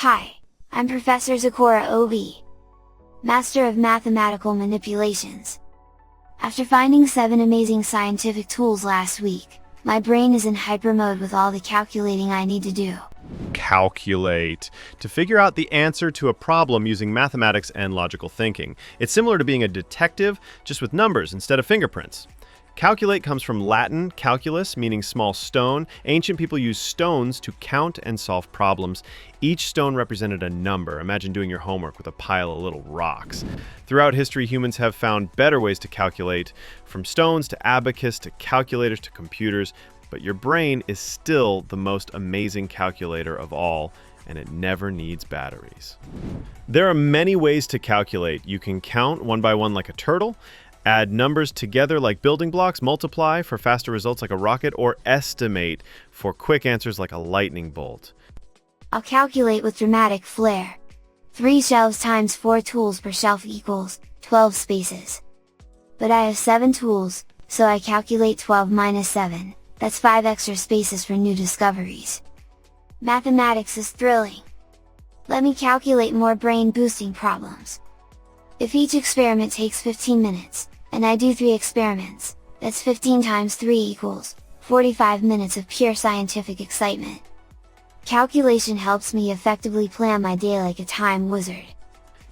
Hi, I'm Professor Zikora Obi, Master of Mathematical Manipulations. After finding 7 amazing scientific tools last week, my brain is in hyper mode with all the calculating I need to do. Calculate. To figure out the answer to a problem using mathematics and logical thinking. It's similar to being a detective, just with numbers instead of fingerprints. Calculate comes from Latin calculus, meaning small stone. Ancient people used stones to count and solve problems. Each stone represented a number. Imagine doing your homework with a pile of little rocks. Throughout history, humans have found better ways to calculate, from stones to abacus to calculators to computers, but your brain is still the most amazing calculator of all, and it never needs batteries. There are many ways to calculate. You can count one by one like a turtle, add numbers together like building blocks, multiply for faster results like a rocket, or estimate for quick answers like a lightning bolt. I'll calculate with dramatic flair. 3 shelves times 4 tools per shelf equals 12 spaces. But I have 7 tools, so I calculate 12 minus 7, that's 5 extra spaces for new discoveries. Mathematics is thrilling. Let me calculate more brain-boosting problems. If each experiment takes 15 minutes, and I do 3 experiments, that's 15 times 3 equals 45 minutes of pure scientific excitement. Calculation helps me effectively plan my day like a time wizard.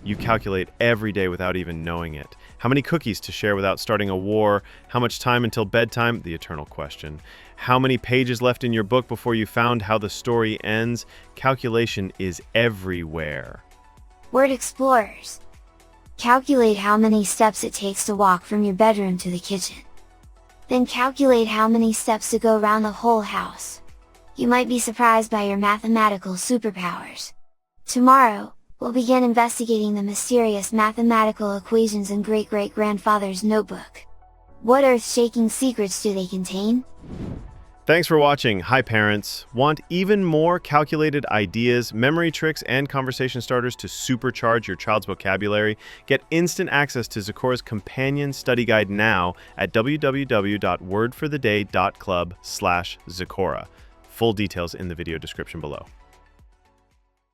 You calculate every day without even knowing it. How many cookies to share without starting a war? How much time until bedtime? The eternal question. How many pages left in your book before you found how the story ends? Calculation is everywhere. Word explorers. Calculate how many steps it takes to walk from your bedroom to the kitchen. Then calculate how many steps to go around the whole house. You might be surprised by your mathematical superpowers. Tomorrow, we'll begin investigating the mysterious mathematical equations in great-great-grandfather's notebook. What earth-shaking secrets do they contain? Thanks for watching. Hi parents. Want even more calculated ideas, memory tricks, and conversation starters to supercharge your child's vocabulary? Get instant access to Zikora's companion study guide now at www.wordfortheday.club/Zikora. Full details in the video description below.